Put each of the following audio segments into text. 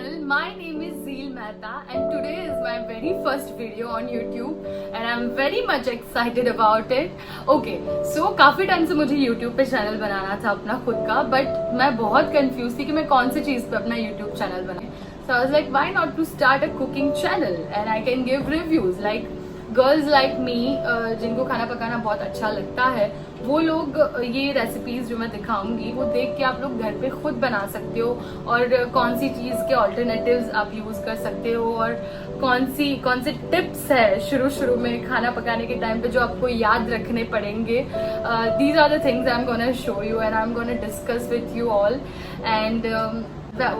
channel. My name is Zeel Mehta and today is my very first video on YouTube and I'm very much excited about it. Okay, so काफ़ी time से मुझे YouTube पे channel बनाना था अपना खुद का, but मैं बहुत कंफ्यूज थी कि मैं कौन सी चीज़ पे अपना YouTube चैनल बनाऊं. So I was like, why not to start a cooking channel and I can give reviews like girls like me जिनको खाना पकाना बहुत अच्छा लगता है वो लोग ये रेसिपीज जो मैं दिखाऊंगी वो देख के आप लोग घर पे खुद बना सकते हो और कौन सी चीज़ के ऑल्टरनेटिव्स आप यूज़ कर सकते हो और कौन से टिप्स है शुरू में खाना पकाने के टाइम पे जो आपको याद रखने पड़ेंगे. These are the things I am gonna show you and I am gonna discuss with you all and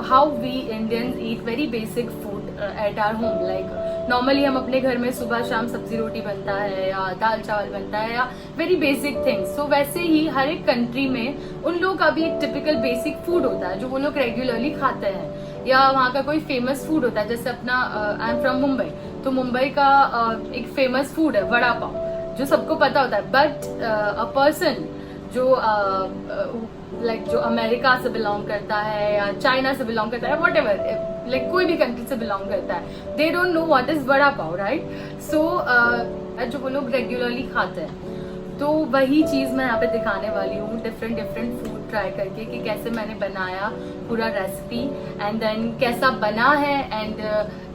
how we Indians eat very basic food at our home. Like normally हम अपने घर में सुबह शाम सब्जी रोटी बनता है या दाल चावल बनता है या very basic things. So वैसे ही हर एक कंट्री में उन लोगों का भी एक टिपिकल बेसिक फूड होता है जो वो लोग रेगुलरली खाते हैं या वहाँ का कोई फेमस फूड होता है. जैसे अपना आई एम फ्रॉम मुंबई, तो मुंबई का एक फेमस फूड है वड़ा पाव जो सबको पता होता है. बट अ पर्सन जो लाइक जो अमेरिका से बिलोंग करता है या चाइना से बिलोंग करता है वॉट एवर लाइक कोई भी कंट्री से बिलोंग करता है, they don't know what is vada pav, right. So जो वो लोग रेगुलरली खाते हैं तो वही चीज़ मैं यहाँ पे दिखाने वाली हूँ. डिफरेंट फूड ट्राई करके कि कैसे मैंने बनाया पूरा रेसिपी एंड देन कैसा बना है एंड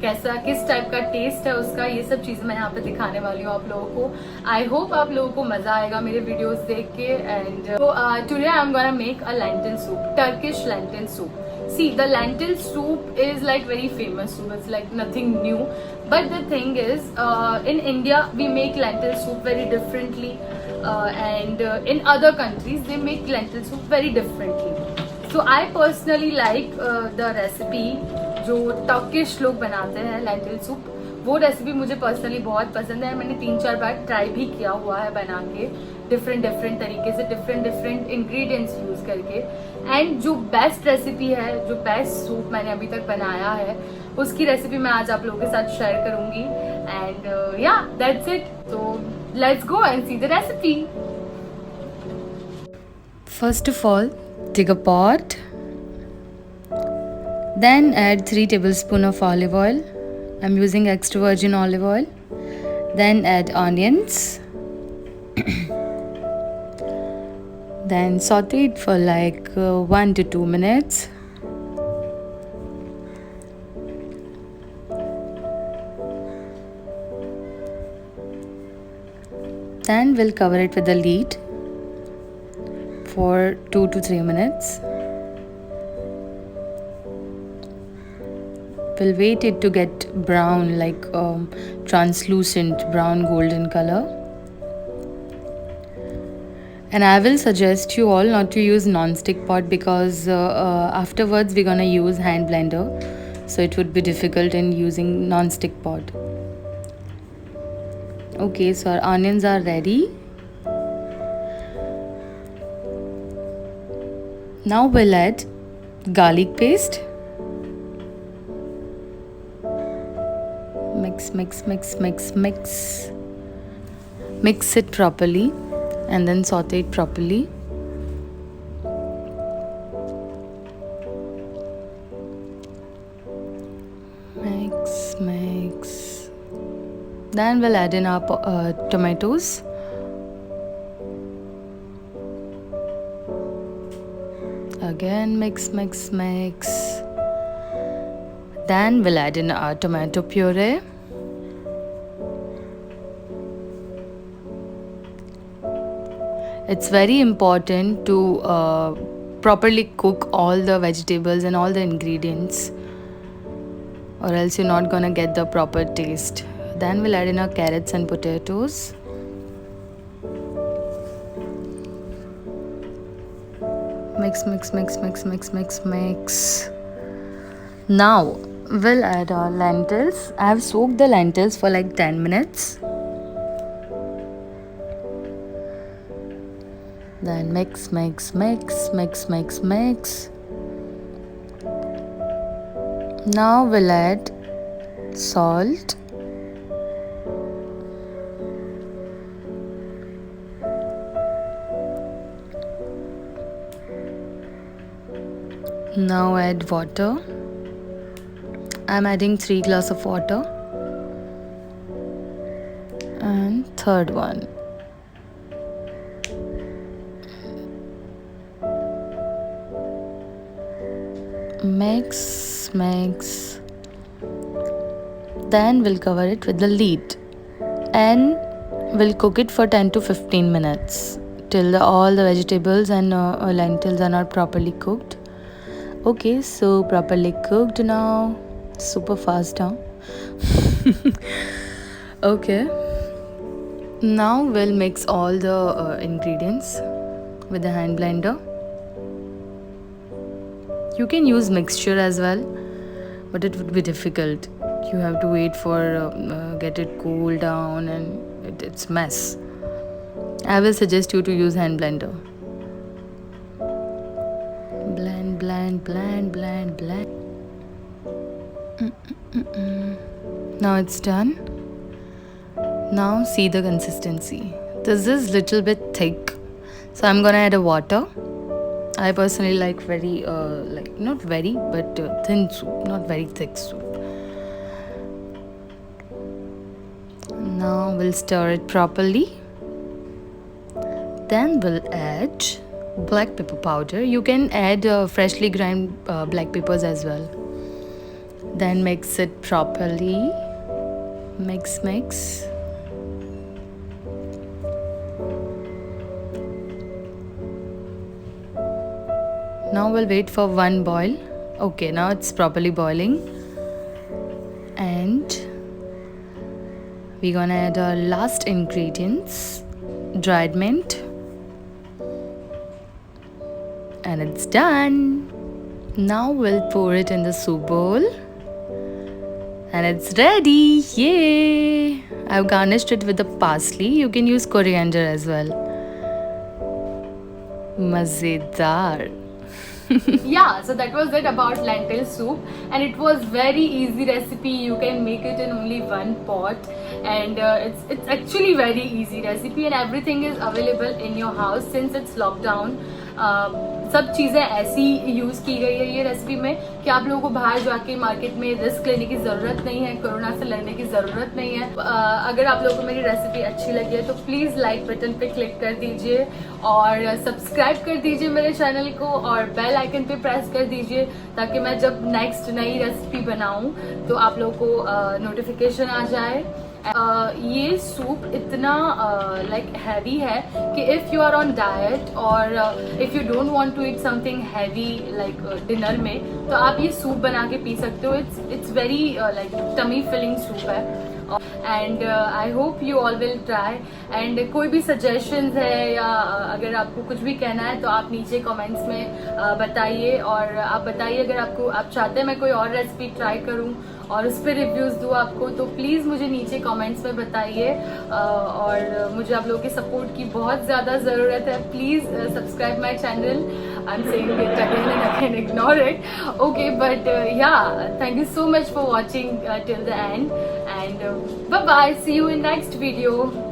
कैसा किस टाइप का टेस्ट है उसका. ये सब चीज़ें मैं यहाँ पे दिखाने वाली हूँ आप लोगों को. आई होप आप लोगों को मज़ा आएगा मेरे वीडियोस देख के. And today I am gonna make a lentil soup, Turkish lentil soup. See, the lentil soup is like very famous soup. It's like nothing new. But the thing is, in India we make lentil soup very differently, and in other countries they make lentil soup very differently. So I personally like the recipe जो Turkish लोग बनाते हैं lentil soup. वो recipe मुझे personally बहुत पसंद है. मैंने 3-4 बार ट्राई भी किया हुआ है बना के डिफरेंट तरीके से डिफरेंट इंग्रेडिएंट्स यूज करके. एंड जो बेस्ट रेसिपी है, जो बेस्ट सूप मैंने अभी तक बनाया है उसकी रेसिपी मैं आज आप लोगों के साथ शेयर करूंगी. एंड या दैट्स इट. तो let's go and see the recipe. First of all, take a pot. Then add 3 tablespoons of olive oil. I'm using extra virgin olive oil. Then add onions. Then saute it for like 1 to 2 minutes. Then we'll cover it with a lid for 2 to 3 minutes. We'll wait it to get brown, like translucent brown golden color. And I will suggest you all not to use non-stick pot because afterwards we're gonna use hand blender, so it would be difficult in using non-stick pot. Okay, so our onions are ready. Now we'll add garlic paste. Mix it properly and then saute it properly. Mix. Then we'll add in our tomatoes. Again mix. Then we'll add in our tomato puree. It's very important to properly cook all the vegetables and all the ingredients, or else you're not gonna get the proper taste. Then we'll add in our carrots and potatoes. Mix. Now we'll add our lentils. I have soaked the lentils for like 10 minutes. Then mix. Now we'll add salt. Now add water. I'm adding 3 glass of water. And third one. Mix. Then we'll cover it with the lid. And we'll cook it for 10 to 15 minutes till all the vegetables and lentils are not properly cooked. Okay, so properly cooked now. Super fast, huh? Okay. Now we'll mix all the ingredients with the hand blender. You can use mixture as well, but it would be difficult. You have to wait for get it cool down and it's mess. I will suggest you to use hand blender. Blend. Now it's done. Now see the consistency. This is little bit thick, so I'm gonna add a water. I personally like very not very but thin soup, not very thick soup. Now we'll stir it properly. Then we'll add black pepper powder. You can add freshly ground black peppers as well. Then mix it properly. Mix. Now we'll wait for one boil. Okay, now it's properly boiling. And we're gonna add our last ingredients, dried mint. And it's done. Now we'll pour it in the soup bowl. And it's ready. Yay! I've garnished it with the parsley. You can use coriander as well. Mazedar. Yeah, so that was it about lentil soup, and it was very easy recipe. You can make it in only one pot, and it's actually very easy recipe, and everything is available in your house since it's lockdown. सब चीज़ें ऐसी use की गई है ये recipe में कि आप लोगों को बाहर जाके मार्केट में रिस्क लेने की ज़रूरत नहीं है, कोरोना से लड़ने की ज़रूरत नहीं है. अगर आप लोगों को मेरी रेसिपी अच्छी लगी है तो प्लीज़ लाइक बटन पे क्लिक कर दीजिए और सब्सक्राइब कर दीजिए मेरे चैनल को और बेल आइकन पे प्रेस कर दीजिए ताकि मैं जब नेक्स्ट नई रेसिपी बनाऊं तो आप लोगों को नोटिफिकेशन आ जाए. ये सूप इतना लाइक हैवी है कि if you are on diet और if you don't want to eat something heavy like dinner में तो आप ये सूप बना के पी सकते हो. It's very like tummy filling soup है. And I hope you all will try. And कोई भी सजेशंस है या अगर आपको कुछ भी कहना है तो आप नीचे कमेंट्स में बताइए और आप बताइए अगर आप चाहते हैं मैं कोई और रेसिपी ट्राई करूं और उस पर रिव्यूज़ दूँ आपको तो प्लीज़ मुझे नीचे कमेंट्स में बताइए. और मुझे आप लोगों के सपोर्ट की बहुत ज़्यादा ज़रूरत है. Please subscribe my channel. I am saying it again and I can ignore it. Okay, but yeah, thank you so much for watching till the end and bye bye. See you in next video.